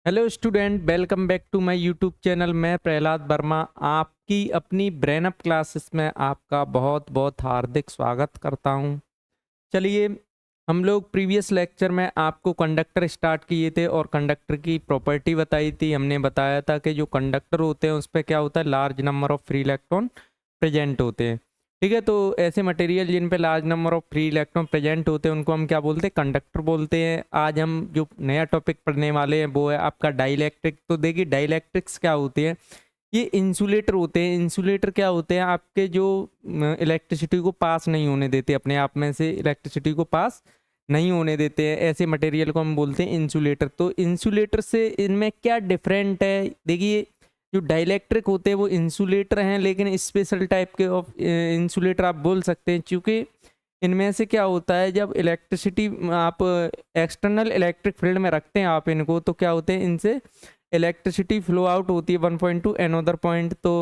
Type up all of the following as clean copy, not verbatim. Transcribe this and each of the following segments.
Hello student, welcome back to my YouTube channel. मैं प्रहलाद वर्मा आपकी अपनी ब्रेन अप क्लासेस में आपका बहुत बहुत हार्दिक स्वागत करता हूं। चलिए, हम लोग प्रीवियस लेक्चर में आपको कंडक्टर स्टार्ट किए थे और कंडक्टर की प्रॉपर्टी बताई थी। हमने बताया था कि जो कंडक्टर होते हैं उस पर क्या होता है, large number of free electron present होते हैं। ठीक है, तो ऐसे मटेरियल जिन पे large number of free electron present होते हैं उनको हम क्या बोलते हैं, कंडक्टर बोलते हैं। आज हम जो नया टॉपिक पढ़ने वाले हैं वो है आपका डाइलेक्ट्रिक। तो देखिए, डाइलेक्ट्रिक्स क्या होती है। ये इंसुलेटर होते हैं। इंसुलेटर क्या होते हैं, आपके जो इलेक्ट्रिसिटी को पास नहीं होने देते, अपने आप में से इलेक्ट्रिसिटी को पास नहीं होने देते हैं। ऐसे मटेरियल को हम बोलते हैं इंसुलेटर। तो इंसुलेटर से इनमें क्या डिफरेंट है, देखिए जो डाइलेक्ट्रिक होते हैं वो इंसुलेटर हैं, लेकिन स्पेशल टाइप के ऑफ इंसुलेटर आप बोल सकते हैं, क्योंकि इनमें से क्या होता है, जब इलेक्ट्रिसिटी आप एक्सटर्नल इलेक्ट्रिक फील्ड में रखते हैं आप इनको, तो क्या होते हैं, इनसे इलेक्ट्रिसिटी फ्लो आउट होती है 1.2 एनोदर पॉइंट। तो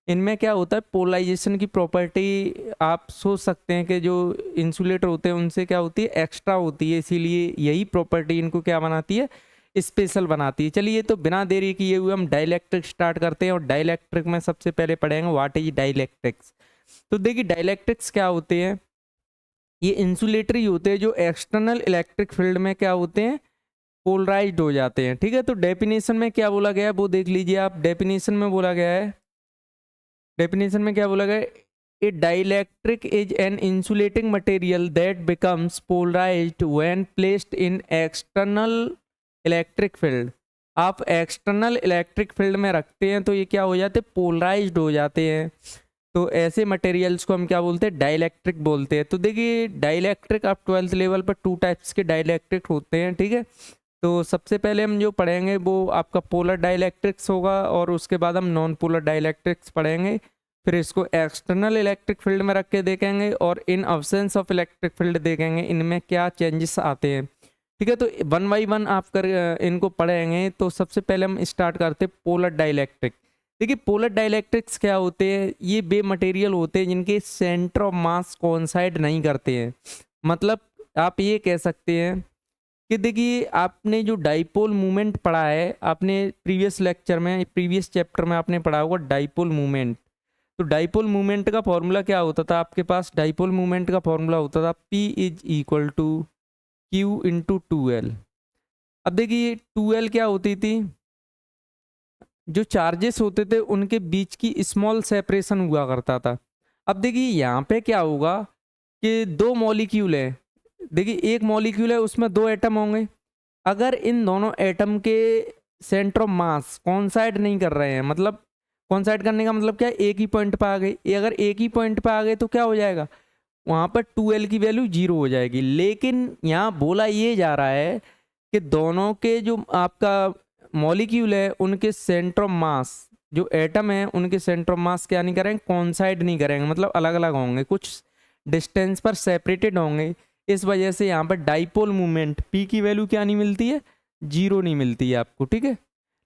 इनमें क्या होता है, पोलराइजेशन की प्रॉपर्टी आप सोच सकते हैं कि जो इंसुलेटर होते हैं उनसे क्या होती है, एक्स्ट्रा होती है। इसीलिए यही प्रॉपर्टी इनको क्या बनाती है, स्पेशल बनाती है। चलिए, तो बिना देरी किए हुए हम डाइलेक्ट्रिक स्टार्ट करते हैं। और डाइलेक्ट्रिक में सबसे पहले पढ़ेंगे व्हाट इज डाइलेक्ट्रिक्स। तो देखिए, डाइलेक्ट्रिक्स क्या होते हैं, ये इंसुलेटरी होते हैं जो एक्सटर्नल इलेक्ट्रिक फील्ड में क्या होते हैं, पोलराइज्ड हो जाते हैं। ठीक है, तो डेफिनेशन में क्या बोला गया है वो देख लीजिए आप। डेफिनेशन में बोला गया है, डेफिनेशन में क्या बोला गया है, a dielectric is an insulating material that becomes polarised when placed in external electric field. आप एक्सटर्नल इलेक्ट्रिक फील्ड में रखते हैं तो ये क्या हो जाते हैं, पोलराइज्ड हो जाते हैं। तो ऐसे मटेरियल्स को हम क्या बोलते हैं, डाइलेक्ट्रिक बोलते हैं। तो देखिए, डाइलेक्ट्रिक आप 12th लेवल पर 2 टाइप्स के डाइलेक्ट्रिक होते हैं। ठीक है, तो सबसे पहले हम जो पढ़ेंगे वो आपका पोलर डाइलेक्ट्रिक्स होगा, और उसके बाद हम नॉन पोलर डाइलेक्ट्रिक्स पढ़ेंगे। फिर इसको एक्सटर्नल इलेक्ट्रिक फील्ड में रख के देखेंगे, और इन अब्सेंस ऑफ इलेक्ट्रिक फील्ड देखेंगे इनमें क्या चेंजेस आते हैं। ठीक है, तो वन बाई वन आप कर इनको पढ़ेंगे। तो सबसे पहले हम स्टार्ट करते हैं पोलर डाइलेक्ट्रिक। देखिए, पोलर डाइलेक्ट्रिक्स क्या होते हैं, ये बे मटेरियल होते हैं जिनके सेंटर ऑफ मास कोइंसाइड नहीं करते हैं। मतलब आप ये कह सकते हैं कि देखिए, आपने जो डाइपोल मूवमेंट पढ़ा है, आपने प्रीवियस लेक्चर में, प्रीवियस चैप्टर में आपने पढ़ा होगा डाइपोल मूवमेंट। तो डाइपोल मूवमेंट का फॉर्मूला क्या होता था आपके पास, डाइपोल मूवमेंट का फॉर्मूला होता था P is equal to Q into 2L। अब देखिए, 2L क्या होती थी, जो चार्जेस होते थे उनके बीच की स्मॉल सेपरेशन हुआ करता था। अब देखिए यहाँ पे क्या होगा कि दो मॉलिक्यूल है। देखिए, एक मॉलिक्यूल है उसमें 2 एटम होंगे। अगर इन दोनों एटम के सेंटर ऑफ मास कॉन्साइड नहीं कर रहे हैं, मतलब कॉन्साइड करने का मतलब क्या है, एक ही पॉइंट पे आ गए। अगर एक ही पॉइंट पे आ गए तो क्या हो जाएगा, वहां पर 2L की वैल्यू 0 हो जाएगी। लेकिन यहाँ बोला ये जा रहा है कि दोनों के जो आपका मॉलिक्यूल है उनके सेंटर ऑफ मास, जो एटम है उनके सेंटर ऑफ मास क्या नहीं करेंगे, कॉन्साइड नहीं करेंगे, मतलब अलग अलग होंगे, कुछ डिस्टेंस पर सेपरेटेड होंगे। इस वजह से यहाँ पर डाइपोल मूवमेंट P की वैल्यू क्या नहीं मिलती है, 0 नहीं मिलती है आपको। ठीक है,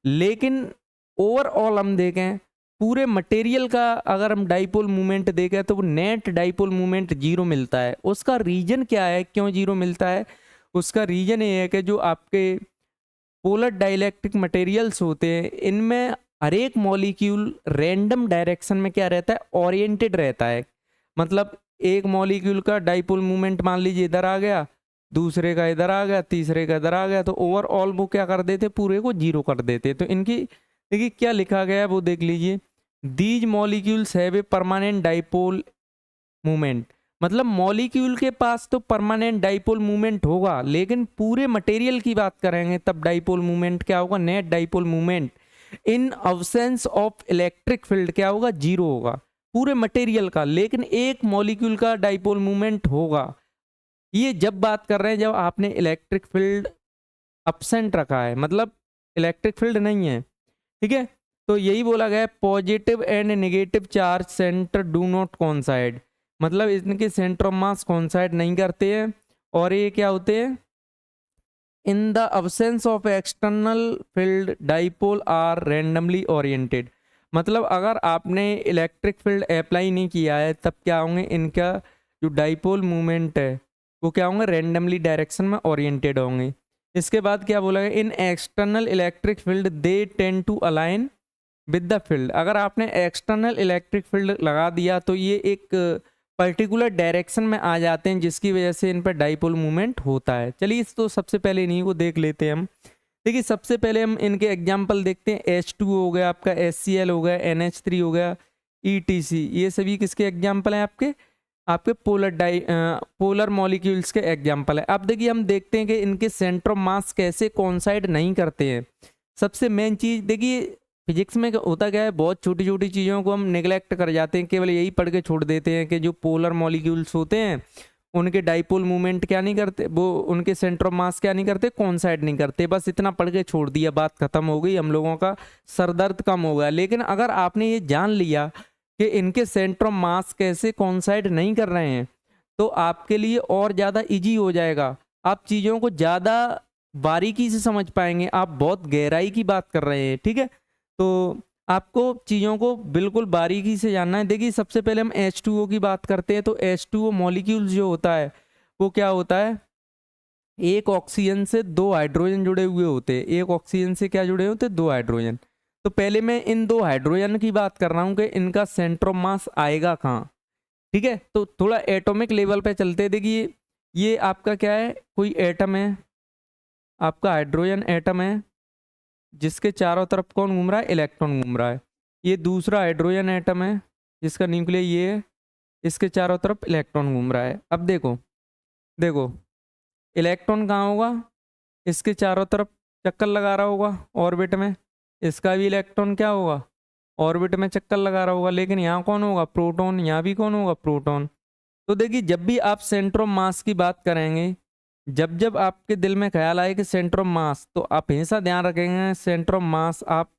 लेकिन ओवरऑल हम देखें पूरे मटेरियल का, अगर हम डाइपोल मूवमेंट देखें तो वो नेट डाइपोल मूवमेंट 0 मिलता है। उसका रीजन क्या है, क्यों 0 मिलता है, उसका रीजन ये है कि जो आपके पोलर डाइलेक्ट्रिक मटेरियल्स होते हैं इनमें हर एक मॉलिक्यूल रैंडम डायरेक्शन में क्या रहता है, ओरिएंटेड रहता है। मतलब एक मॉलिक्यूल का डाइपोल मूवमेंट मान लीजिए इधर आ गया, दूसरे का इधर आ गया, तीसरे का इधर आ गया, तो ओवरऑल वो क्या कर देते, पूरे को 0 कर देते। तो इनकी देखिए क्या लिखा गया है वो देख लीजिए, these molecules have a permanent dipole movement. मतलब मॉलिक्यूल के पास तो परमानेंट डाइपोल मूवमेंट होगा, लेकिन पूरे मटेरियल की बात करेंगे तब डाइपोल मूवमेंट क्या होगा, net dipole movement in absence of electric field क्या होगा, 0 होगा पूरे मटेरियल का। लेकिन एक मॉलिक्यूल का डाइपोल मूवमेंट होगा। ये जब बात कर रहे हैं जब आपने इलेक्ट्रिक फील्ड अपसेंट रखा है, मतलब इलेक्ट्रिक फील्ड नहीं है। ठीक है, तो यही बोला गया है, positive and negative charge centre do not coincide. मतलब इनके सेंटर ऑफ मास कोइंसाइड नहीं करते हैं, और ये क्या होते हैं, in the absence of external field dipole are randomly oriented. मतलब अगर आपने इलेक्ट्रिक फील्ड अप्लाई नहीं किया है तब क्या होंगे, इनका जो डाइपोल मूवमेंट है वो क्या होंगे, रैंडमली डायरेक्शन में ओरिएंटेड होंगे। इसके बाद क्या बोला गया, in external electric field they tend to align with the field. अगर आपने एक्सटर्नल इलेक्ट्रिक फील्ड लगा दिया तो ये एक पर्टिकुलर डायरेक्शन में आ जाते हैं, जिसकी वजह से इन पर डाइपोल मूवमेंट होता है। चलिए इस तो सबसे पहले इन्हीं को देख लेते हैं हम। देखिए सबसे पहले हम इनके एग्जाम्पल देखते हैं। H2 हो गया आपका, HCl हो गया, NH3 हो गया, ETC, ये सभी किसके एग्जाम्पल हैं, आपके आपके पोलर मॉलिक्यूल्स के एग्जाम्पल है। अब देखिए हम देखते हैं कि इनके सेंटर ऑफ मास कैसे कॉन्साइड नहीं करते हैं। सबसे मेन चीज़ देखिए, फिजिक्स में होता क्या है, बहुत छोटी छोटी चीज़ों को हम नेग्लेक्ट कर जाते हैं, केवल यही पढ़ के छोड़ देते हैं कि जो पोलर मॉलिक्यूल्स होते हैं उनके डाइपोल मूवमेंट क्या नहीं करते, वो उनके सेंटर ऑफ मास क्या नहीं करते, कॉन्साइड नहीं करते। बस इतना पढ़ के छोड़ दिया, बात खत्म हो गई, हम लोगों का सरदर्द कम हो गया। लेकिन अगर आपने ये जान लिया कि इनके सेंटर ऑफ मास कैसे कॉन्साइड नहीं कर रहे हैं, तो आपके लिए और ज़्यादा इजी हो जाएगा। आप चीज़ों को ज़्यादा बारीकी से समझ पाएंगे, आप बहुत गहराई की बात कर रहे हैं, ठीक है। तो आपको चीज़ों को बिल्कुल बारीकी से जानना है। देखिए सबसे पहले हम H2O की बात करते हैं। तो H2O मॉलिक्यूल जो होता है वो क्या होता है, एक ऑक्सीजन से दो हाइड्रोजन जुड़े हुए होते हैं। एक ऑक्सीजन से क्या जुड़े होते हैं, दो हाइड्रोजन। तो पहले मैं इन दो हाइड्रोजन की बात कर रहा हूँ कि इनका सेंटर ऑफ मास आएगा कहाँ, ठीक है। तो थोड़ा एटॉमिक लेवल पे चलते हैं। देखिए ये आपका क्या है, कोई एटम है, आपका हाइड्रोजन एटम है, जिसके चारों तरफ कौन घूम रहा है, इलेक्ट्रॉन घूम रहा है। ये दूसरा हाइड्रोजन एटम है जिसका न्यूक्लियस ये है, इसके चारों तरफ इलेक्ट्रॉन घूम रहा है। अब देखो देखो इलेक्ट्रॉन कहाँ होगा, इसके चारों तरफ चक्कर लगा रहा होगा ऑर्बिट में। इसका भी इलेक्ट्रॉन क्या होगा, ऑर्बिट में चक्कर लगा रहा होगा। लेकिन यहाँ कौन होगा, प्रोटॉन। यहाँ भी कौन होगा, प्रोटॉन। तो देखिए जब भी आप सेंटर ऑफ मास की बात करेंगे, जब जब आपके दिल में ख्याल आए कि सेंटर ऑफ मास, तो आप हमेशा ध्यान रखेंगे सेंटर ऑफ मास आप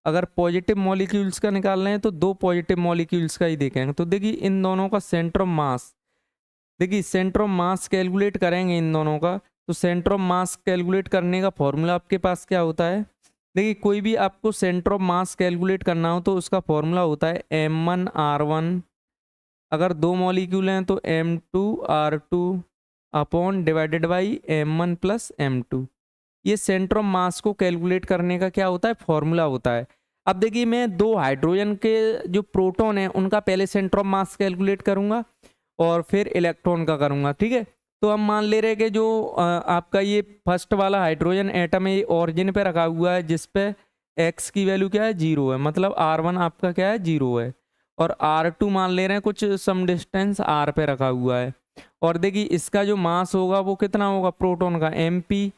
अगर पॉजिटिव मॉलिक्यूल्स का निकाल रहे हैं तो दो पॉजिटिव मॉलिक्यूल्स का ही देखेंगे। तो देखिए इन दोनों का सेंटर ऑफ मास, देखिए सेंटर ऑफ मास कैलकुलेट करेंगे इन दोनों का। तो सेंटर ऑफ मास कैलकुलेट करने का फॉर्मूला आपके पास क्या होता है, देखिए कोई भी आपको सेंटर ऑफ मास कैलकुलेट करना हो तो उसका फॉर्मूला होता है M1R1। अगर दो मॉलिक्यूल हैं तो M2R2 upon divided by M1 plus M2। ये सेंटर ऑफ मास को कैलकुलेट करने का क्या होता है, फॉर्मूला होता है। अब देखिए मैं दो हाइड्रोजन के जो प्रोटॉन है उनका पहले सेंटर ऑफ मास कैलकुलेट करूंगा और फिर इलेक्ट्रॉन का करूंगा, ठीक है। तो हम मान ले रहे हैं कि जो आपका ये फर्स्ट वाला हाइड्रोजन एटम है ये ऑरिजिन पे रखा हुआ है, जिस पे x की वैल्यू क्या है, 0 है, मतलब R1 आपका क्या है, 0 है। और R2 मान ले रहे हैं कुछ सम डिस्टेंस R पे रखा हुआ है। और देखिए इसका जो मास होगा वो कितना होगा, प्रोटॉन का mp।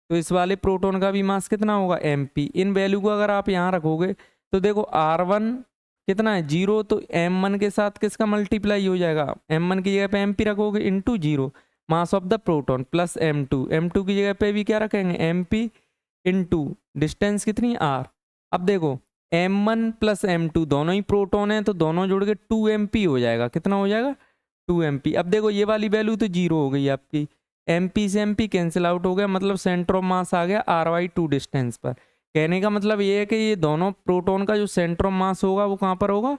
तो इस वाले प्रोटॉन का भी मास कितना होगा, mp। इन वैल्यू को अगर आप यहाँ रखोगे तो देखो R1 कितना है, 0। तो M1 के साथ किसका मल्टीप्लाई हो जाएगा, M1 की जगह पे mp रखोगे into 0 mass of the proton plus M2 की जगह पे भी क्या रखेंगे, mp इंटू डिस्टेंस कितनी r। अब देखो M1 प्लस M2 दोनों ही प्रोटॉन है तो दोनों जुड़ के 2mp हो जाएगा। कितना हो जाएगा, 2mp। अब देखो ये वाली वैल्यू तो 0 हो गई आपकी, mp से mp कैंसिल आउट हो गया, मतलब सेंटर ऑफ मास आ गया r/2 डिस्टेंस पर। कहने का मतलब ये है कि ये दोनों प्रोटॉन का जो सेंटर ऑफ मास होगा वो कहाँ पर होगा,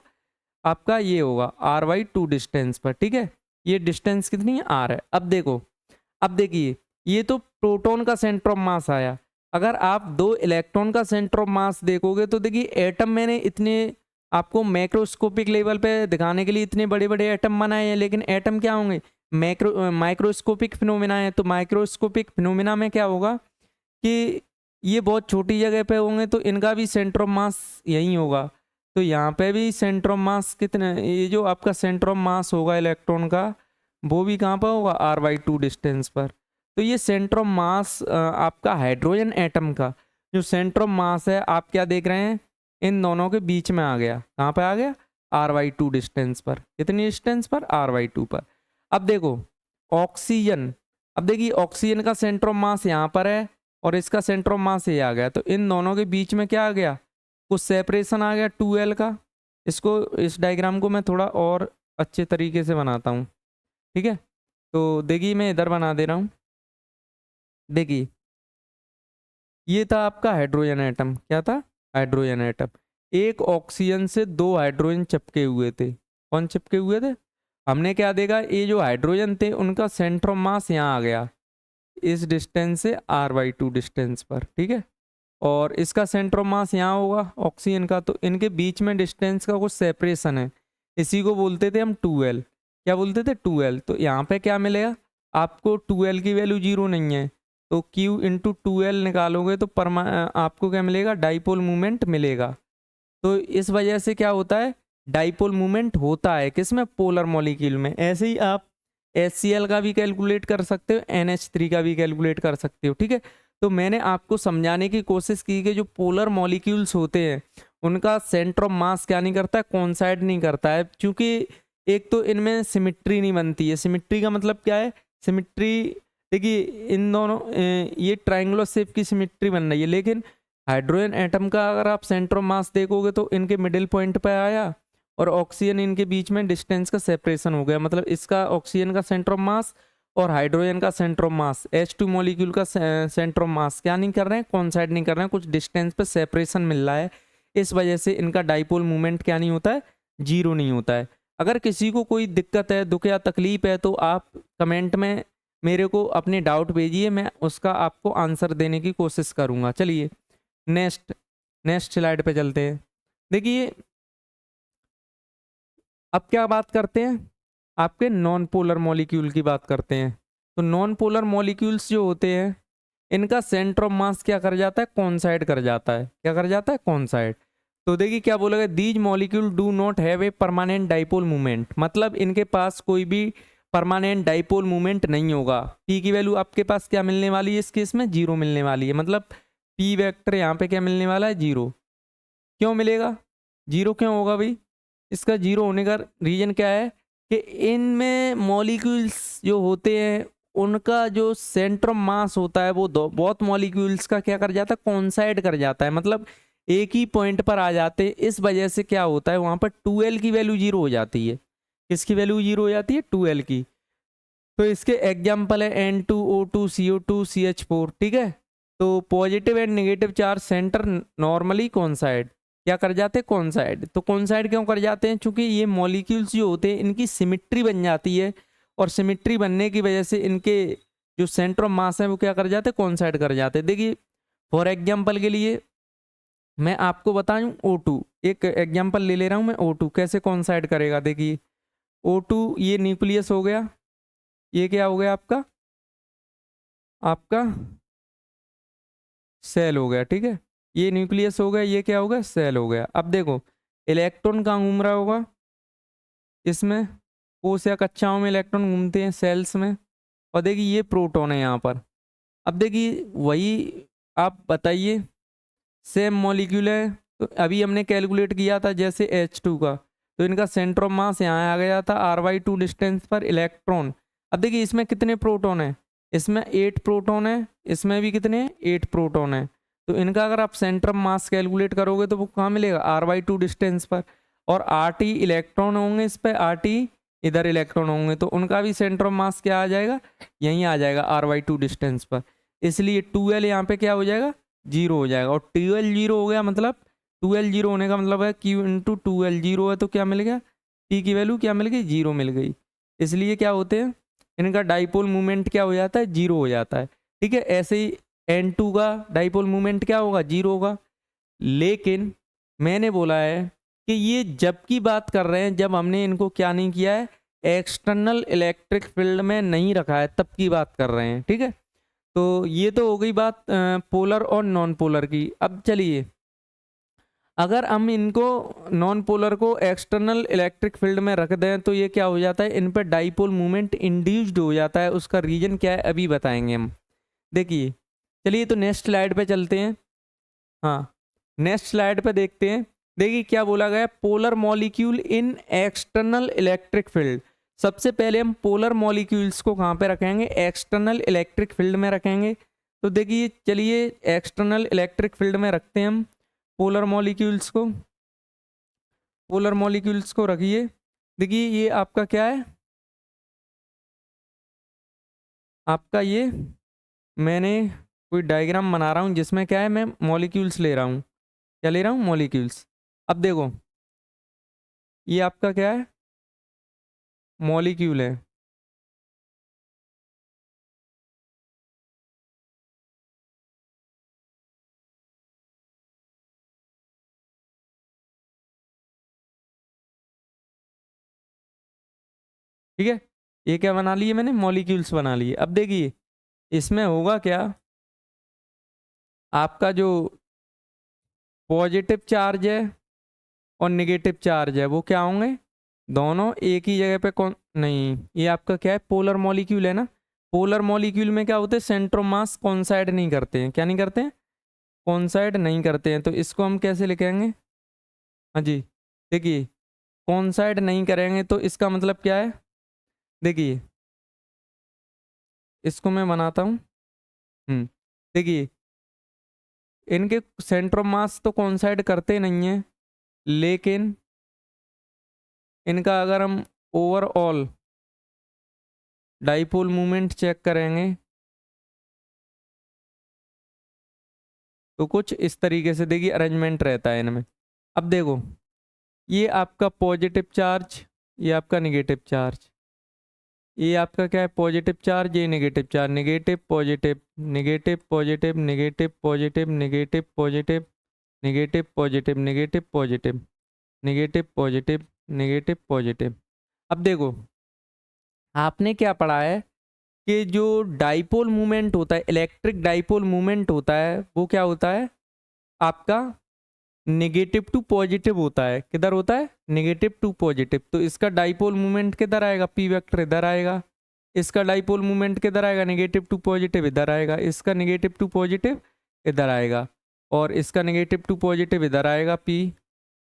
आपका ये होगा r/2 डिस्टेंस पर, ठीक है। ये डिस्टेंस कितनी है, r है। अब देखिए ये तो प्रोटॉन का सेंटर ऑफ मास आया। अगर आप दो इलेक्ट्रॉन का सेंटर ऑफ मास देखोगे तो देखिए एटम मैंने इतने आपको मैक्रोस्कोपिक लेवल पे दिखाने के लिए इतने बड़े बड़े एटम बनाए हैं, लेकिन एटम क्या होंगे, माइक्रोस्कोपिक फिनोमिना है। तो माइक्रोस्कोपिक फिनोमिना में क्या होगा कि ये बहुत छोटी जगह पे होंगे तो इनका भी सेंटर ऑफ मास यही होगा। तो यहाँ पे भी सेंटर ऑफ मास कितने, ये जो आपका सेंटर ऑफ मास होगा इलेक्ट्रॉन का वो भी कहाँ पर होगा, r/2 डिस्टेंस पर। तो ये सेंटर ऑफ मास आपका हाइड्रोजन एटम का जो सेंटर ऑफ मास है आप क्या देख रहे हैं, इन दोनों के बीच में आ गया। कहाँ पे आ गया, r/2 डिस्टेंस पर। कितनी डिस्टेंस पर, r/2 पर। अब देखो ऑक्सीजन, अब देखिए ऑक्सीजन का सेंटर ऑफ मास यहाँ पर है और इसका सेंटर ऑफ मास ये आ गया। तो इन दोनों के बीच में क्या आ गया, कुछ सेपरेशन आ गया 2l का। इसको इस डायग्राम को मैं थोड़ा और अच्छे तरीके से बनाता हूँ, ठीक है। तो देखिए मैं इधर बना दे रहा हूँ। देखिए ये था आपका हाइड्रोजन एटम, क्या था, हाइड्रोजन एटम। एक ऑक्सीजन से दो हाइड्रोजन चिपके हुए थे। कौन चिपके हुए थे, हमने क्या देखा, ये जो हाइड्रोजन थे उनका सेंटर ऑफ मास यहाँ आ गया, इस डिस्टेंस से r/2 डिस्टेंस पर, ठीक है। और इसका सेंटर ऑफ मास यहाँ होगा ऑक्सीजन का, तो इनके बीच में डिस्टेंस का कुछ सेपरेशन है, इसी को बोलते थे हम 2l। क्या बोलते थे? 2l। तो यहाँ पे क्या मिलेगा आपको? 2l की वैल्यू 0 नहीं है, तो q इंटू 2l निकालोगे तो आपको क्या मिलेगा? डाइपोल मूवमेंट मिलेगा। तो इस वजह से क्या होता है? डाइपोल मूवमेंट होता है किसमें? पोलर मॉलिक्यूल में। ऐसे ही आप HCl का भी कैलकुलेट कर सकते हो, NH3 का भी कैलकुलेट कर सकते हो, ठीक है। तो मैंने आपको समझाने की कोशिश की कि जो पोलर मॉलिक्यूल्स होते हैं उनका सेंटर ऑफ मास क्या नहीं करता है? कोइंसाइड नहीं करता है, क्योंकि एक तो इनमें सिमिट्री नहीं बनती है। सिमिट्री का मतलब क्या है? सिमिट्री, देखिए इन दोनों ये ट्रायंगुलर शेप की सिमिट्री बन रही है, लेकिन हाइड्रोजन एटम का अगर आप सेंटर ऑफ मास देखोगे तो इनके मिडिल पॉइंट पे आया और ऑक्सीजन इनके बीच में डिस्टेंस का सेपरेशन हो गया। मतलब इसका ऑक्सीजन का सेंटर ऑफ मास और हाइड्रोजन का centre of mass, H2 molecule का सेंटर ऑफ मास क्या नहीं कर रहे हैं? कोइंसाइड नहीं कर रहे हैं, कुछ डिस्टेंस पे सेपरेशन मिल रहा है। इस वजह से इनका डाइपोल मूवमेंट क्या नहीं होता है? 0 नहीं होता है। अगर किसी को कोई दिक्कत है, दुख या तकलीफ है, तो आप कमेंट में मेरे को अपने डाउट भेजिए, मैं उसका आपको आंसर देने की कोशिश करूंगा। चलिए नेक्स्ट स्लाइड पे चलते हैं। देखिए अब क्या बात करते हैं? आपके नॉन पोलर मॉलिक्यूल की बात करते हैं। तो नॉन पोलर मॉलिक्यूल्स जो होते हैं इनका सेंटर ऑफ मास क्या कर जाता है? कोइंसाइड कर जाता है। क्या कर जाता है? कोइंसाइड। तो देखिए क्या बोलेगा? These molecule do not have a permanent dipole movement, मतलब इनके पास कोई भी परमानेंट डाइपोल मूवमेंट नहीं होगा। पी की वैल्यू आपके पास क्या मिलने वाली है? इस केस में 0 मिलने वाली है, मतलब पी वेक्टर यहाँ पे क्या मिलने वाला है? 0। क्यों मिलेगा 0? क्यों होगा भाई? इसका 0 होने का रीजन क्या है कि इनमें मॉलिक्यूल्स जो होते हैं उनका जो सेंटर ऑफ मास होता है वो बहुत मॉलिक्यूल्स का क्या कर जाता है? कोइंसाइड कर जाता है, मतलब एक ही पॉइंट पर आ जाते हैं। इस वजह से क्या होता है वहां पर 2l की वैल्यू 0 हो जाती है। किसकी वैल्यू 0 हो जाती है? 2l की। तो इसके एग्जाम्पल है N2O2 CO2 CH4, ठीक है। तो positive and negative charge centre normally coincide क्या कर जाते हैं? कोइंसाइड। तो कोइंसाइड क्यों कर जाते हैं? क्योंकि ये मॉलिक्यूल्स जो होते हैं इनकी सिमिट्री बन जाती है, और सिमिट्री बनने की वजह से इनके जो सेंटर ऑफ मास है वो क्या कर जाते हैं? कोइंसाइड कर जाते हैं। देखिए फॉर एग्जाम्पल के लिए मैं आपको बताऊं O2, एक एग्जाम्पल ले ले रहा हूं मैं। O2 कैसे कोइंसाइड करेगा? देखिए O2 ये न्यूक्लियस हो गया, ये क्या हो गया आपका? आपका सेल हो गया, ठीक है। ये न्यूक्लियस हो गया, ये क्या हो गया? सेल हो गया। अब देखो इलेक्ट्रॉन कहाँ घूम रहा होगा? इसमें कोस या कक्षाओं में इलेक्ट्रॉन घूमते हैं, सेल्स में। और देखिए ये प्रोटॉन है यहाँ पर। अब देखिए वही आप बताइए, सेम मॉलिक्यूल है। तो अभी हमने कैलकुलेट किया था जैसे H2 का, तो इनका सेंटर ऑफ मास यहाँ आ गया था r/2 डिस्टेंस पर इलेक्ट्रॉन। अब देखिए इसमें कितने प्रोटॉन है? इसमें 8 प्रोटॉन है, इसमें भी कितने हैं? 8 प्रोटॉन है। तो इनका अगर आप सेंटर ऑफ मास कैलकुलेट करोगे तो वो कहाँ मिलेगा? r/2 डिस्टेंस पर। और RT इलेक्ट्रॉन होंगे इस पर, RT इधर इलेक्ट्रॉन होंगे, तो उनका भी सेंटर ऑफ मास क्या आ जाएगा? यहीं आ जाएगा r/2 डिस्टेंस पर। इसलिए 2l यहाँ पे क्या हो जाएगा? 0 हो जाएगा। और 2l 0 हो गया, मतलब 2l 0 होने का मतलब है q इंटू 2l 0 है, तो क्या मिल गया? p की वैल्यू क्या मिल गई? 0 मिल गई। इसलिए क्या होते हैं इनका डाइपोल मूवमेंट क्या हो जाता है? 0 हो जाता है, ठीक है। ऐसे ही N2 का डाइपोल मूवमेंट क्या होगा? 0 होगा। लेकिन मैंने बोला है कि ये जब की बात कर रहे हैं जब हमने इनको क्या नहीं किया है? एक्सटर्नल इलेक्ट्रिक फील्ड में नहीं रखा है, तब की बात कर रहे हैं, ठीक है। तो ये तो हो गई बात पोलर और नॉन पोलर की। अब चलिए अगर हम इनको नॉन पोलर को एक्सटर्नल इलेक्ट्रिक फील्ड में रख दें तो ये क्या हो जाता है? इन पर डाइपोल मूवमेंट इंड्यूस्ड हो जाता है। उसका रीजन क्या है अभी बताएंगे हम। देखिए चलिए तो नेक्स्ट स्लाइड पे चलते हैं। हाँ नेक्स्ट स्लाइड पे देखते हैं। देखिए क्या बोला गया? पोलर मॉलिक्यूल इन एक्सटर्नल इलेक्ट्रिक फील्ड। सबसे पहले हम पोलर मॉलिक्यूल्स को कहाँ पे रखेंगे? एक्सटर्नल इलेक्ट्रिक फील्ड में रखेंगे। तो देखिए चलिए एक्सटर्नल इलेक्ट्रिक फील्ड में रखते हैं हम पोलर मॉलिक्यूल्स को। पोलर मॉलिक्यूल्स को रखिए। देखिए ये आपका क्या है? आपका ये मैंने कोई डायग्राम बना रहा हूँ जिसमें क्या है, मैं मॉलिक्यूल्स ले रहा हूँ। क्या ले रहा हूँ? मॉलिक्यूल्स। अब देखो ये आपका क्या है? मॉलिक्यूल है। ठीक है, ये क्या बना लिए मैंने, मॉलिक्यूल्स बना लिए। अब देखिए इसमें होगा क्या, आपका जो पॉजिटिव चार्ज है और नेगेटिव चार्ज है वो क्या होंगे, दोनों एक ही जगह पे कौन नहीं, ये आपका क्या है, पोलर मॉलिक्यूल है ना। पोलर मॉलिक्यूल में क्या होते हैं, सेंटर ऑफ मास कोइंसाइड नहीं करते हैं, क्या नहीं करते हैं, कोइंसाइड नहीं करते हैं। तो इसको हम कैसे लिखेंगे, हाँ जी, देखिए कोइंसाइड नहीं करेंगे तो इसका मतलब क्या है, देखिए इसको मैं बनाता हूँ। देखिए इनके सेंटर ऑफ मास तो कोइंसाइड करते नहीं है, लेकिन इनका अगर हम ओवरऑल डाइपोल मूवमेंट चेक करेंगे तो कुछ इस तरीके से देखिए अरेंजमेंट रहता है इनमें। अब देखो ये आपका पॉजिटिव चार्ज, ये आपका नेगेटिव चार्ज, ये आपका क्या है, पॉजिटिव चार्ज, ये negative charge, negative positive, negative positive, negative positive, negative positive, negative positive, negative positive, negative positive, negative positive. अब देखो आपने क्या पढ़ा है कि जो डाइपोल मूवमेंट होता है, इलेक्ट्रिक डाइपोल मूवमेंट होता है, वो क्या होता है आपका नेगेटिव टू पॉजिटिव होता है। किधर होता है, नेगेटिव टू पॉजिटिव। तो इसका डाइपोल मूवमेंट किधर आएगा, पी वेक्टर इधर आएगा। इसका डाइपोल मूवमेंट किधर आएगा, नेगेटिव टू पॉजिटिव इधर आएगा। इसका नेगेटिव टू पॉजिटिव इधर आएगा, और इसका नेगेटिव टू पॉजिटिव इधर आएगा पी।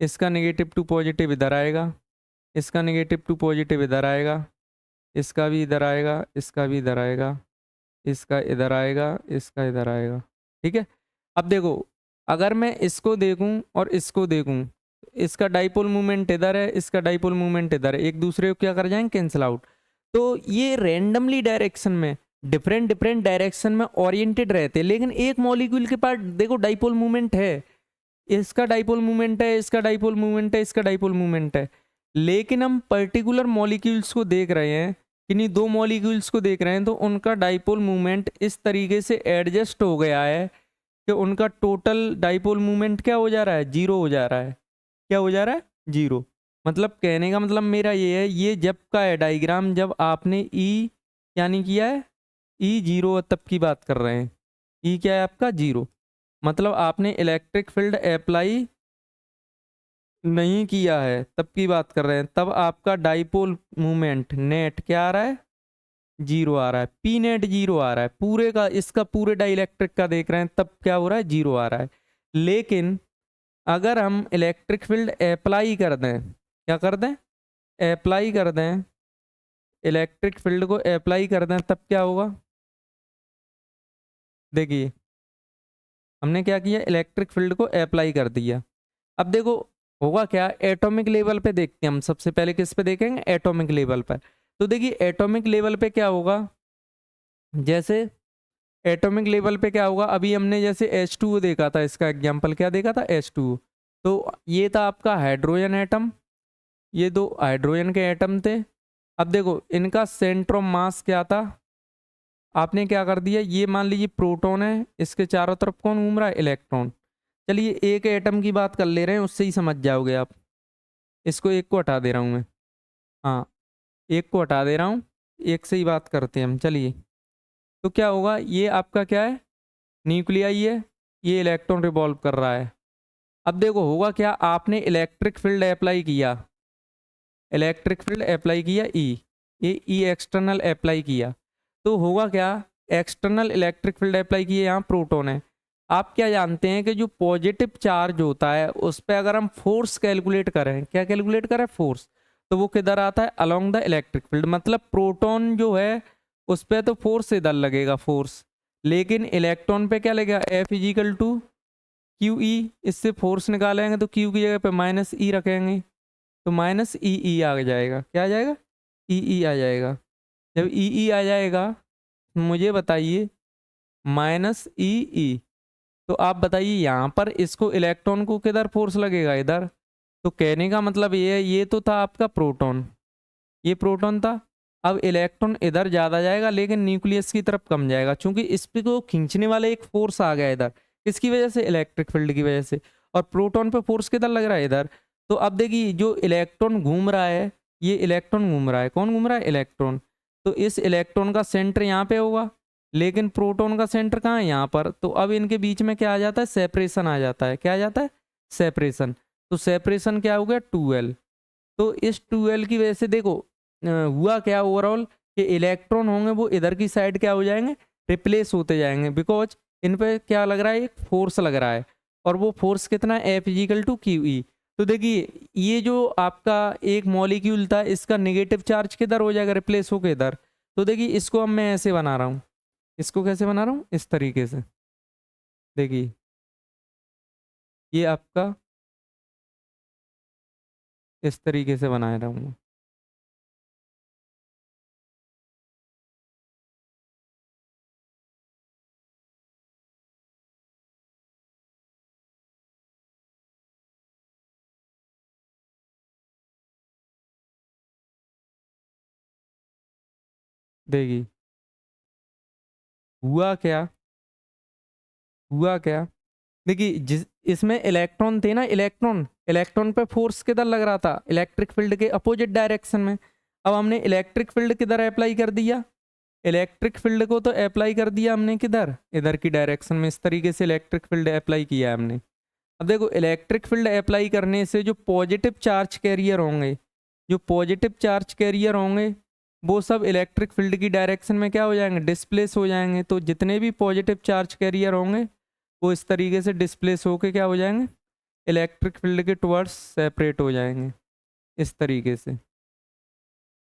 इसका नेगेटिव टू पॉजिटिव इधर आएगा, इसका नेगेटिव टू पॉजिटिव इधर आएगा, इसका भी इधर आएगा, इसका भी इधर आएगा, इसका इधर आएगा, इसका इधर आएगा। ठीक है, अब देखो अगर मैं इसको देखूं और इसको देखूं, इसका डाइपोल मूवमेंट इधर है, इसका डाइपोल मूवमेंट इधर है, एक दूसरे को क्या कर जाएंगे, कैंसिल आउट। तो ये रैंडमली डायरेक्शन में डिफरेंट डिफरेंट डायरेक्शन में ओरिएंटेड रहते हैं, लेकिन एक मॉलिक्यूल के पास देखो डाइपोल मूवमेंट है, इसका डाइपोल मूवमेंट है, इसका डाइपोल मूवमेंट है, इसका डाइपोल मूवमेंट है। लेकिन हम पर्टिकुलर मॉलिक्यूल्स को देख रहे हैं, किन्हीं दो मॉलिक्यूल्स को देख रहे हैं, तो उनका डाइपोल मूवमेंट इस तरीके से एडजस्ट हो गया है कि उनका टोटल डाइपोल मूवमेंट क्या हो जा रहा है, जीरो हो जा रहा है। क्या हो जा रहा है, जीरो। मतलब कहने का मतलब मेरा ये है, ये जब का है डायग्राम जब आपने ई क्या नहीं किया है, ई जीरो तब की बात कर रहे हैं। ई क्या है आपका, जीरो। मतलब आपने इलेक्ट्रिक फील्ड अप्लाई नहीं किया है तब की बात कर रहे हैं, तब आपका डाइपोल मूवमेंट नेट क्या आ रहा है, जीरो आ रहा है। पी नेट जीरो आ रहा है पूरे का, इसका पूरे डाइलेक्ट्रिक का देख रहे हैं तब क्या हो रहा है, जीरो आ रहा है। लेकिन अगर हम इलेक्ट्रिक फील्ड अप्लाई कर दें, क्या कर दें, अप्लाई कर दें, इलेक्ट्रिक फील्ड को अप्लाई कर दें, तब क्या होगा, देखिए हमने क्या किया, इलेक्ट्रिक फील्ड को अप्लाई कर दिया। अब देखो होगा क्या, एटॉमिक लेवल पे देखते हैं हम, सबसे पहले किस पे देखेंगे, एटॉमिक लेवल पर। तो देखिए एटॉमिक लेवल पे क्या होगा, जैसे एटॉमिक लेवल पे क्या होगा, अभी हमने जैसे H2O देखा था, इसका एग्जांपल क्या देखा था, H2O। तो ये था आपका हाइड्रोजन एटम, ये दो हाइड्रोजन के एटम थे। अब देखो इनका सेंटर ऑफ मास क्या था, आपने क्या कर दिया, ये मान लीजिए प्रोटॉन है, इसके चारों तरफ कौन घूम रहा है, इलेक्ट्रॉन। चलिए एक एटम की बात कर ले रहे हैं, उससे ही समझ जाओगे आप। इसको एक को हटा दे रहा हूँ मैं, हाँ एक को हटा दे रहा हूँ, एक से ही बात करते हैं हम। चलिए तो क्या होगा, ये आपका क्या है, न्यूक्लियाई है, ये इलेक्ट्रॉन रिवॉल्व कर रहा है। अब देखो होगा क्या, आपने इलेक्ट्रिक फील्ड अप्लाई किया, इलेक्ट्रिक फील्ड अप्लाई किया ई, ये ई एक्सटर्नल अप्लाई किया, तो होगा क्या, एक्सटर्नल इलेक्ट्रिक फील्ड अप्लाई किए, यहाँ प्रोटॉन है। आप क्या जानते हैं कि जो पॉजिटिव चार्ज होता है उस पर अगर हम फोर्स कैलकुलेट करें, क्या कैलकुलेट करें, फोर्स, तो वो किधर आता है, अलोंग द इलेक्ट्रिक फील्ड। मतलब प्रोटॉन जो है उस पर तो फोर्स इधर लगेगा फोर्स, लेकिन इलेक्ट्रॉन पे क्या लगेगा, F is equal to q E. इससे फोर्स निकालेंगे तो क्यू की जगह पे माइनस ई रखेंगे, तो माइनस ई ई आ जाएगा, क्या आ जाएगा, ई ई आ जाएगा। जब ई ई आ जाएगा मुझे बताइए, माइनस ई ई, तो आप बताइए यहाँ पर इसको इलेक्ट्रॉन को किधर फोर्स लगेगा, इधर। तो कहने का मतलब ये है, ये तो था आपका प्रोटॉन, ये प्रोटॉन था। अब इलेक्ट्रॉन इधर ज़्यादा जाएगा लेकिन न्यूक्लियस की तरफ कम जाएगा, क्योंकि इस पे को खींचने वाला एक फोर्स आ गया इधर, किसकी वजह से, इलेक्ट्रिक फील्ड की वजह से। और प्रोटॉन पे फोर्स किधर लग रहा है, इधर। तो अब देखिए जो इलेक्ट्रॉन घूम रहा है ये इलेक्ट्रॉन घूम रहा है, कौन घूम रहा है, इलेक्ट्रॉन। तो इस इलेक्ट्रॉन का सेंटर यहाँ पे होगा, लेकिन प्रोटॉन का सेंटर कहाँ है, यहाँ पर। तो अब इनके बीच में क्या आ जाता है, सेपरेशन आ जाता है। क्या आ जाता है, सेपरेशन। तो सेपरेशन क्या हो गया, 2l। तो इस 2l की वजह से देखो हुआ क्या ओवरऑल, कि इलेक्ट्रॉन होंगे वो इधर की साइड क्या हो जाएंगे, रिप्लेस होते जाएंगे, बिकॉज इन पे क्या लग रहा है, एक फोर्स लग रहा है। और वो फोर्स कितना है, F=QE। तो देखिए ये जो आपका एक मॉलिक्यूल था, इसका नेगेटिव चार्ज किधर हो जाएगा, रिप्लेस होकर इधर। तो देखिए इसको अब मैं ऐसे बना रहा हूँ, इसको कैसे बना रहा हूँ, इस तरीके से। देखिए ये आपका इस तरीके से बना रहा हूँ। देखिए हुआ क्या, हुआ क्या, देखिए जिस इसमें इलेक्ट्रॉन थे ना, इलेक्ट्रॉन इलेक्ट्रॉन पे फोर्स किधर लग रहा था, इलेक्ट्रिक फील्ड के अपोजिट डायरेक्शन में। अब हमने इलेक्ट्रिक फील्ड किधर अप्लाई कर दिया, इलेक्ट्रिक फील्ड को तो अप्लाई कर दिया हमने किधर, इधर की डायरेक्शन में। इस तरीके से इलेक्ट्रिक फील्ड अप्लाई किया है हमने। अब देखो इलेक्ट्रिक फील्ड अप्लाई करने से जो पॉजिटिव चार्ज कैरियर होंगे, जो पॉजिटिव चार्ज कैरियर होंगे, वो सब इलेक्ट्रिक फील्ड की डायरेक्शन में क्या हो जाएंगे, डिस्प्लेस हो जाएंगे। तो जितने भी पॉजिटिव चार्ज कैरियर होंगे वो इस तरीके से डिस्प्लेस होके क्या हो जाएंगे, इलेक्ट्रिक फील्ड के टुवर्ड्स सेपरेट हो जाएंगे, इस तरीके से।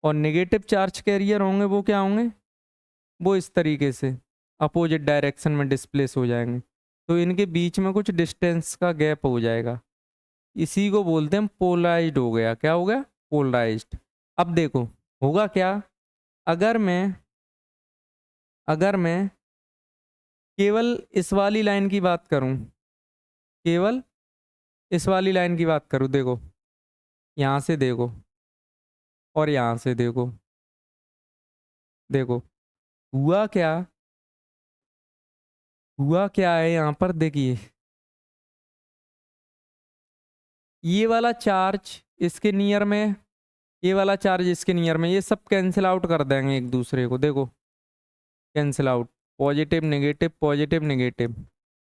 और नेगेटिव चार्ज कैरियर होंगे वो क्या होंगे, वो इस तरीके से अपोजिट डायरेक्शन में डिस्प्लेस हो जाएंगे। तो इनके बीच में कुछ डिस्टेंस का गैप हो जाएगा, इसी को बोलते हैं पोलराइज्ड हो गया। क्या हो गया, पोलराइज्ड। अब देखो होगा क्या, अगर मैं अगर मैं केवल इस वाली लाइन की बात करूं, केवल इस वाली लाइन की बात करूं, देखो यहाँ से देखो और यहाँ से देखो, देखो हुआ क्या, हुआ क्या है यहाँ पर। देखिए ये वाला चार्ज इसके नियर में, ये वाला चार्ज इसके नियर में, ये सब कैंसिल आउट कर देंगे एक दूसरे को। देखो cancel out, positive negative, positive negative.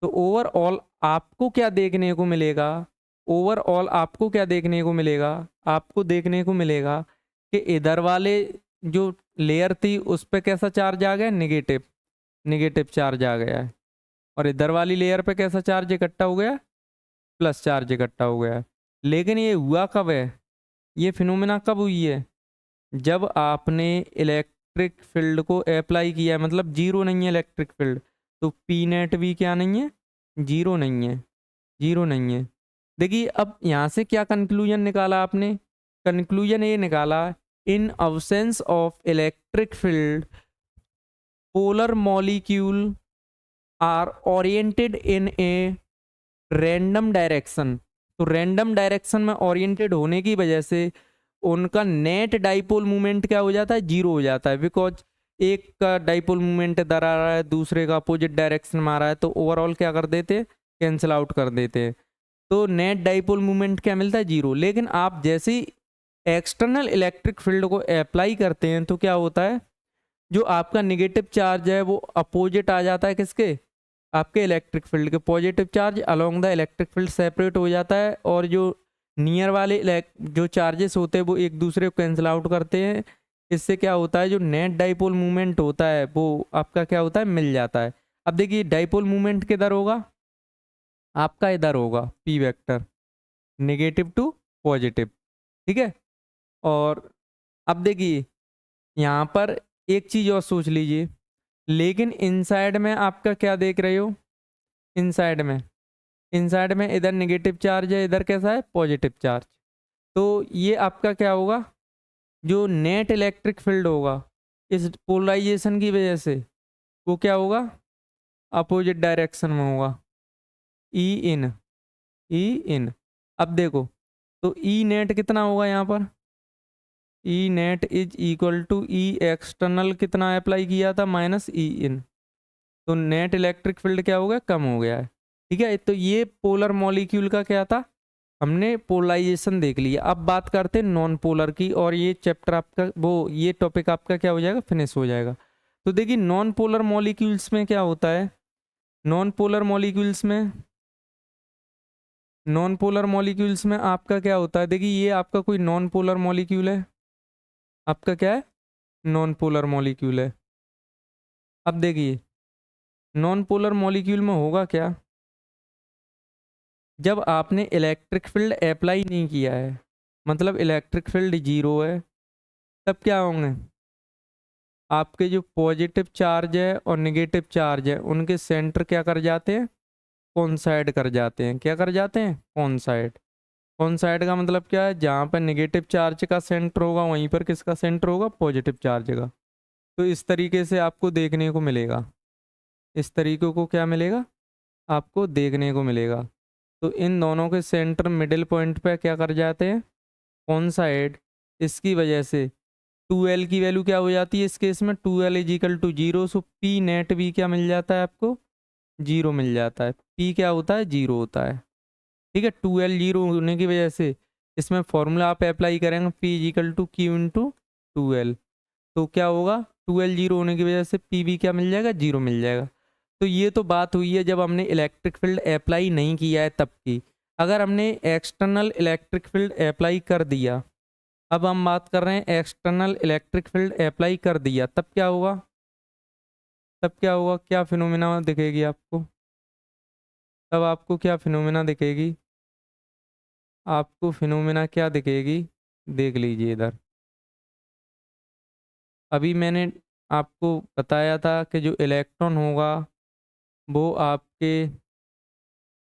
तो ओवरऑल आपको क्या देखने को मिलेगा, ओवरऑल आपको क्या देखने को मिलेगा, आपको देखने को मिलेगा कि इधर वाले जो लेयर थी उस पर कैसा चार्ज आ गया, नेगेटिव, नेगेटिव चार्ज आ गया है। और इधर वाली लेयर पे कैसा चार्ज इकट्ठा हो गया, प्लस चार्ज इकट्ठा हो गया है। लेकिन ये हुआ कब है, ये फिनोमेना कब हुई है, जब आपने इलेक्ट्रिक फील्ड को अप्लाई किया है, मतलब जीरो नहीं है इलेक्ट्रिक फील्ड। तो पी नेट भी क्या नहीं है, जीरो नहीं है, जीरो नहीं है। देखिए अब यहाँ से क्या कंक्लूजन निकाला आपने, कंक्लूजन ये निकाला, in absence of electric field polar molecule are oriented in a random direction. तो रैंडम डायरेक्शन में ओरिएंटेड होने की वजह से उनका नेट डाइपोल मूवमेंट क्या हो जाता है, जीरो हो जाता है। बिकॉज एक का डाइपोल मूवमेंट इधर आ रहा है, दूसरे का अपोजिट डायरेक्शन में आ रहा है, तो ओवरऑल क्या कर देते हैं, कैंसिल आउट कर देते हैं। तो नेट डाइपोल मूवमेंट क्या मिलता है, जीरो। लेकिन आप जैसे ही एक्सटर्नल इलेक्ट्रिक फील्ड को अप्लाई करते हैं तो क्या होता है, जो आपका नेगेटिव चार्ज है वो अपोजिट आ जाता है किसके, आपके इलेक्ट्रिक फील्ड के। Positive charge along the electric field separate हो जाता है, और जो नियर वाले जो चार्जेस होते हैं वो एक दूसरे को कैंसिल आउट करते हैं। इससे क्या होता है, जो नेट डाइपोल मूवमेंट होता है वो आपका क्या होता है, मिल जाता है। अब देखिए डाइपोल मूवमेंट किधर होगा, आपका इधर होगा, P vector, negative to positive, ठीक है। और अब देखिए यहाँ पर एक चीज़ और सोच लीजिए, लेकिन इनसाइड में आपका क्या देख रहे हो, इनसाइड में, इनसाइड में इधर नेगेटिव चार्ज है, इधर कैसा है, पॉजिटिव चार्ज। तो ये आपका क्या होगा, जो नेट इलेक्ट्रिक फील्ड होगा इस पोलराइजेशन की वजह से वो क्या होगा, अपोजिट डायरेक्शन में होगा, ई इन, ई इन। अब देखो तो ई नेट कितना होगा यहाँ पर, E net is equal to E external कितना अप्लाई किया था, माइनस ई इन। तो नेट इलेक्ट्रिक फील्ड क्या हो गया, कम हो गया है, ठीक है। तो ये पोलर मॉलिक्यूल का क्या था, हमने पोलराइजेशन देख लिया, अब बात करते हैं नॉन पोलर की, और ये चैप्टर आपका ये टॉपिक आपका क्या हो जाएगा, फिनिश हो जाएगा। तो देखिए नॉन पोलर मॉलिक्यूल्स में क्या होता है, नॉन पोलर मॉलिक्यूल्स में आपका क्या होता है, देखिए ये आपका कोई नॉन पोलर मॉलिक्यूल है, आपका क्या है, नॉन पोलर मॉलिक्यूल है। अब देखिए नॉन पोलर मॉलिक्यूल में होगा क्या, जब आपने इलेक्ट्रिक फील्ड अप्लाई नहीं किया है, मतलब इलेक्ट्रिक फील्ड जीरो है, तब क्या होंगे, आपके जो पॉजिटिव चार्ज है और नेगेटिव चार्ज है उनके सेंटर क्या कर जाते हैं, कोइंसाइड कर जाते हैं। क्या कर जाते हैं, कोइंसाइड। कोइंसाइड का मतलब क्या है, जहाँ पर नेगेटिव चार्ज का सेंटर होगा वहीं पर किसका सेंटर होगा, पॉजिटिव चार्ज का। तो इस तरीके से आपको देखने को मिलेगा, इस तरीके को क्या मिलेगा, आपको देखने को मिलेगा। तो इन दोनों के सेंटर मिडिल पॉइंट पे क्या कर जाते हैं, कोइंसाइड। इसकी वजह से 2L की वैल्यू क्या हो जाती है इस केस में, 2L is equal to zero. So P net भी क्या मिल जाता है आपको, जीरो मिल जाता है। पी क्या होता है, जीरो होता है। ठीक है, 2L जीरो होने की वजह से इसमें फॉर्मूला आप अप्लाई करेंगे, P is equal to Q into 2L। तो क्या होगा, 2L जीरो होने की वजह से पी भी क्या मिल जाएगा, जीरो मिल जाएगा। तो ये तो बात हुई है जब हमने इलेक्ट्रिक फील्ड अप्लाई नहीं किया है तब की। अगर हमने एक्सटर्नल इलेक्ट्रिक फील्ड अप्लाई कर दिया, अब हम बात कर रहे हैं एक्सटर्नल इलेक्ट्रिक फील्ड अप्लाई कर दिया, तब क्या होगा, तब क्या होगा, क्या फिनोमिना दिखेगी आपको, तब आपको क्या फिनोमिना दिखेगी, आपको फिनोमिना क्या दिखेगी, देख लीजिए इधर। अभी मैंने आपको बताया था कि जो इलेक्ट्रॉन होगा वो आपके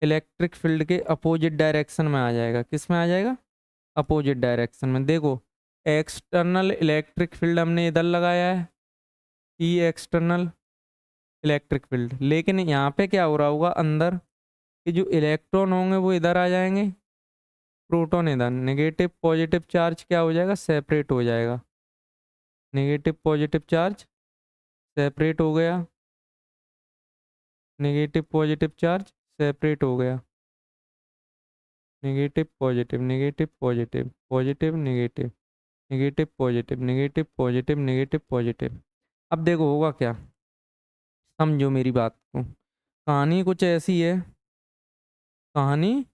इलेक्ट्रिक फील्ड के अपोजिट डायरेक्शन में आ जाएगा। किस में आ जाएगा, अपोजिट डायरेक्शन में। देखो एक्सटर्नल इलेक्ट्रिक फील्ड हमने इधर लगाया है, ई एक्सटर्नल इलेक्ट्रिक फील्ड, लेकिन यहाँ पे क्या हो रहा होगा अंदर, कि जो इलेक्ट्रॉन होंगे वो इधर आ जाएंगे, प्रोटॉन इधर। नेगेटिव पॉजिटिव चार्ज क्या हो जाएगा, सेपरेट हो जाएगा। नेगेटिव पॉजिटिव चार्ज सेपरेट हो गया, नेगेटिव पॉजिटिव चार्ज सेपरेट हो गया। Negative positive, negative positive, positive negative, negative positive, negative positive, negative positive. अब देखो होगा क्या, समझो मेरी बात को। कहानी कुछ ऐसी है, कहानी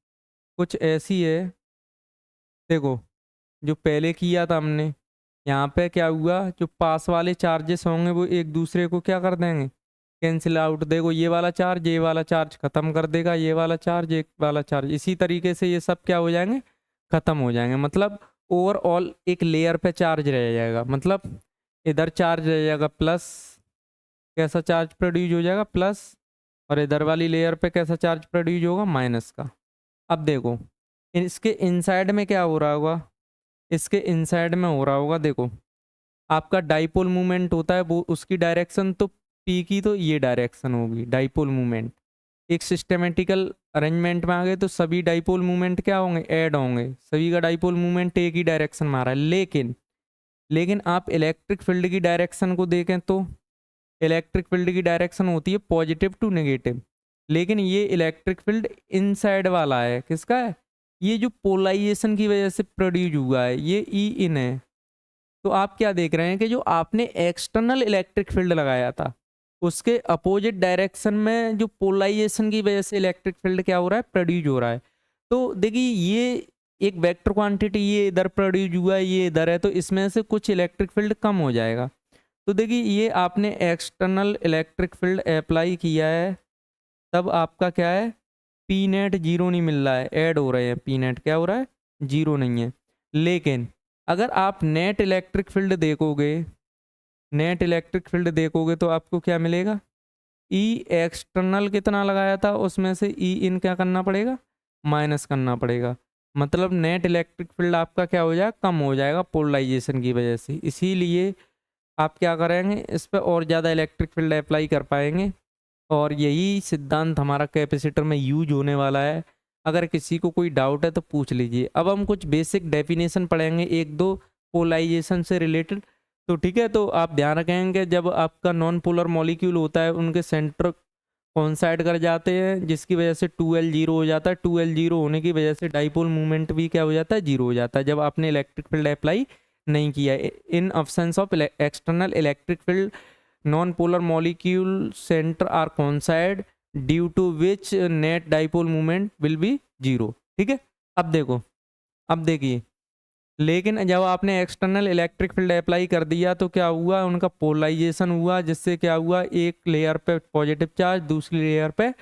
कुछ ऐसी है। देखो जो पहले किया था हमने, यहाँ पे क्या हुआ, जो पास वाले चार्जेस होंगे वो एक दूसरे को क्या कर देंगे, कैंसिल आउट। देखो ये वाला चार्ज खत्म कर देगा, ये वाला चार्ज, एक वाला चार्ज, इसी तरीके से ये सब क्या हो जाएंगे, खत्म हो जाएंगे। मतलब ओवरऑल एक लेयर पे चार्ज रह जाएगा, मतलब इधर चार्ज रह जाएगा प्लस, कैसा चार्ज प्रोड्यूस हो जाएगा, प्लस, और इधर वाली लेयर पे कैसा चार्ज प्रोड्यूस होगा, माइनस का। अब देखो इसके इनसाइड में क्या हो रहा होगा, इसके इनसाइड में हो रहा होगा, देखो आपका डाइपोल मूवमेंट होता है वो, उसकी डायरेक्शन तो पी की तो ये डायरेक्शन होगी डाइपोल मूवमेंट। एक सिस्टेमेटिकल अरेंजमेंट में आ गए तो सभी डाइपोल मूवमेंट क्या होंगे, ऐड होंगे, सभी का डाइपोल मूवमेंट एक ही डायरेक्शन में आ रहा है। लेकिन आप इलेक्ट्रिक फील्ड की डायरेक्शन को देखें तो इलेक्ट्रिक फील्ड की डायरेक्शन होती है पॉजिटिव टू नेगेटिव, लेकिन ये इलेक्ट्रिक फील्ड इनसाइड वाला है, किसका है, ये जो पोलराइजेशन की वजह से प्रोड्यूस हुआ है ये ई इन है। तो आप क्या देख रहे हैं कि जो आपने एक्सटर्नल इलेक्ट्रिक फील्ड लगाया था उसके अपोजिट डायरेक्शन में जो पोलराइजेशन की वजह से इलेक्ट्रिक फील्ड क्या हो रहा है, प्रोड्यूस हो रहा है। तो देखिए ये एक वेक्टर क्वांटिटी, ये इधर प्रोड्यूस हुआ है, ये इधर है, तो इसमें से कुछ इलेक्ट्रिक फील्ड कम हो जाएगा। तो देखिए ये आपने एक्सटर्नल इलेक्ट्रिक फील्ड अप्लाई किया है, तब आपका क्या है, पी नेट जीरो नहीं मिल रहा है, ऐड हो रहे हैं, पी नेट क्या हो रहा है, जीरो नहीं है। लेकिन अगर आप नेट इलेक्ट्रिक फील्ड देखोगे, नेट इलेक्ट्रिक फील्ड देखोगे तो आपको क्या मिलेगा, ई एक्सटर्नल कितना लगाया था उसमें से ई इन क्या करना पड़ेगा, माइनस करना पड़ेगा। मतलब नेट इलेक्ट्रिक फील्ड आपका क्या हो जाएगा, कम हो जाएगा पोलराइजेशन की वजह से। इसीलिए आप क्या करेंगे, इस पर और ज़्यादा इलेक्ट्रिक फील्ड अप्लाई कर पाएंगे, और यही सिद्धांत हमारा कैपेसिटर में यूज होने वाला है। अगर किसी को कोई डाउट है तो पूछ लीजिए। अब हम कुछ बेसिक डेफिनेशन पढ़ेंगे, एक दो पोलराइजेशन से रिलेटेड। तो ठीक है, तो आप ध्यान रखेंगे जब आपका नॉन पोलर मॉलिक्यूल होता है उनके सेंटर कॉन्साइड कर जाते हैं, जिसकी वजह से 2L जीरो हो जाता है। 2L जीरो होने की वजह से डाइपोल मूवमेंट भी क्या हो जाता है, जीरो हो जाता है, जब आपने इलेक्ट्रिक फील्ड अप्लाई नहीं किया। In absence of external electric field non polar molecule center are coincide due to which net dipole movement will be zero. ठीक है, अब देखो, अब देखिए, लेकिन जब आपने एक्सटर्नल इलेक्ट्रिक फील्ड अप्लाई कर दिया तो क्या हुआ, उनका पोलराइजेशन हुआ, जिससे क्या हुआ, एक लेयर पे पॉजिटिव चार्ज, दूसरी लेयर पे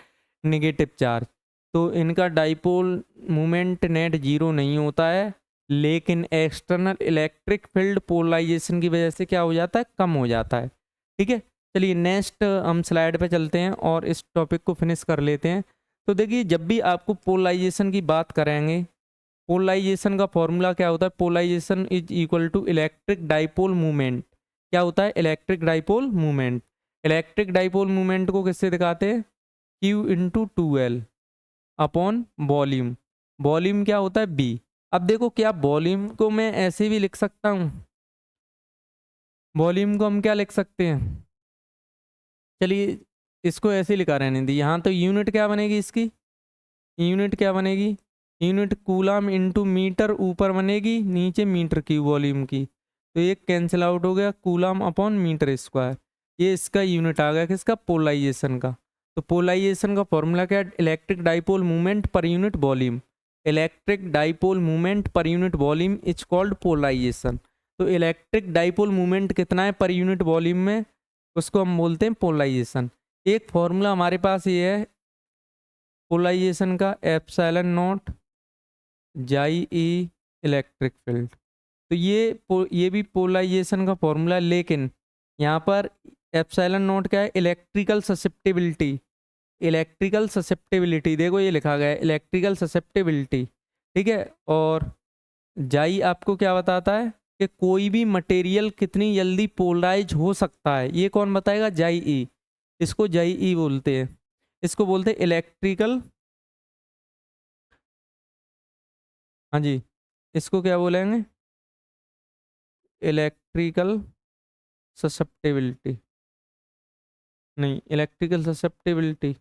नेगेटिव चार्ज। तो इनका डाइपोल मूवमेंट नेट जीरो नहीं होता है, लेकिन एक्सटर्नल इलेक्ट्रिक फील्ड पोलराइजेशन की वजह से क्या हो जाता है, कम हो जाता है। ठीक है, चलिए नेक्स्ट हम स्लाइड पे चलते हैं और इस टॉपिक को फिनिश कर लेते हैं। तो देखिए, जब भी आपको पोलराइजेशन की बात करेंगे, पोलराइजेशन का फॉर्मूला क्या होता है, polarisation is equal to electric dipole movement. क्या होता है, electric dipole movement. Electric dipole movement को किससे दिखाते हैं, Q into 2L upon volume. Volume क्या होता है, B। अब देखो, क्या वॉल्यूम को मैं ऐसे भी लिख सकता हूँ, वॉल्यूम को हम क्या लिख सकते हैं, चलिए इसको ऐसे लिखा रहने दी। यहाँ तो यूनिट क्या बनेगी इसकी, यूनिट क्या बनेगी, यूनिट कूलम इंटू मीटर ऊपर बनेगी, नीचे मीटर की वॉल्यूम की। तो ये कैंसिल आउट हो गया, कूलम अपॉन मीटर स्क्वायर। ये इसका यूनिट आ गया किसका, पोलराइजेशन का। तो पोलराइजेशन का फॉर्मूला क्या है, electric dipole movement per unit volume. Electric dipole movement per unit volume is called polarisation. तो इलेक्ट्रिक डाइपोल मूवमेंट कितना है पर यूनिट वॉल्यूम में, उसको हम बोलते हैं पोलराइजेशन। एक फॉर्मूला हमारे पास ये है पोलराइजेशन का, एप्सिलॉन नॉट जाई ई इलेक्ट्रिक फील्ड। तो ये भी पोलराइजेशन का फॉर्मूला, लेकिन यहाँ पर एप्सिलॉन नॉट क्या है, इलेक्ट्रिकल ससेप्टिबिलिटी। इलेक्ट्रिकल ससेप्टिबिलिटी देखो ये लिखा गया है, इलेक्ट्रिकल ससेप्टिबिलिटी। ठीक है, और जाई आपको क्या बताता है कि कोई भी मटेरियल कितनी जल्दी पोलराइज हो सकता है, ये कौन बताएगा, जाई ई। इसको जाई ई बोलते हैं, इसको बोलते हैं इलेक्ट्रिकल, हाँ जी, इसको क्या बोलेंगे, इलेक्ट्रिकल ससेप्टिबिलिटी, नहीं इलेक्ट्रिकल ससेप्टिबिलिटी,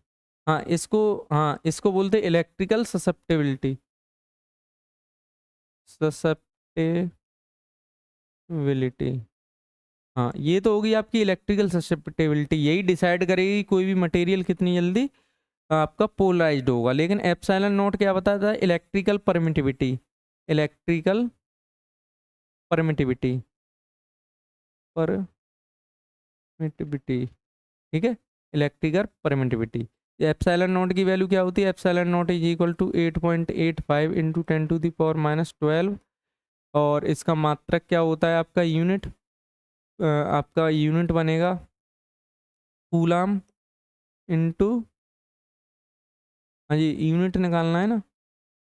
हाँ इसको, हाँ इसको बोलते हैं इलेक्ट्रिकल ससेप्टिबिलिटी। ससेप्टिबिलिटी, हाँ ये तो होगी आपकी इलेक्ट्रिकल ससेप्टिबिलिटी, यही डिसाइड करेगी कोई भी मटेरियल कितनी जल्दी आपका पोलराइज्ड होगा। लेकिन एप्सिलॉन नॉट क्या बताता है, electrical permittivity. Electrical permittivity, permittivity, ठीक है, इलेक्ट्रिकल परमिटिविटी। एप्सिलॉन नॉट की वैल्यू क्या होती है, epsilon naught is equal to 8.85 into 10⁻⁻12। और इसका मात्रक क्या होता है आपका, यूनिट, आपका यूनिट बनेगा कूलाम इंटू, हाँ जी यूनिट निकालना है ना,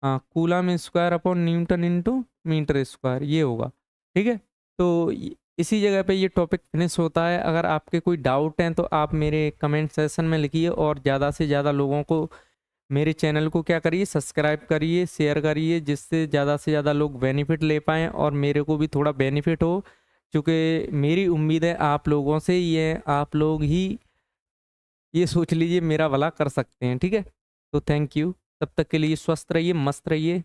हाँ coulomb square upon Newton into metre square, ये होगा। ठीक है, तो इसी जगह पे ये टॉपिक फिनिश होता है। अगर आपके कोई डाउट हैं तो आप मेरे कमेंट सेक्शन में लिखिए, और ज़्यादा से ज़्यादा लोगों को मेरे चैनल को क्या करिए, सब्सक्राइब करिए, शेयर करिए, जिससे ज़्यादा से ज़्यादा लोग बेनिफिट ले पाएँ और मेरे को भी थोड़ा बेनिफिट हो। क्योंकि मेरी उम्मीद है आप लोगों से ही है, आप लोग ही ये सोच लीजिए मेरा भला कर सकते हैं। ठीक है, तो थैंक यू, तब तक के लिए स्वस्थ रहिए, मस्त रहिए।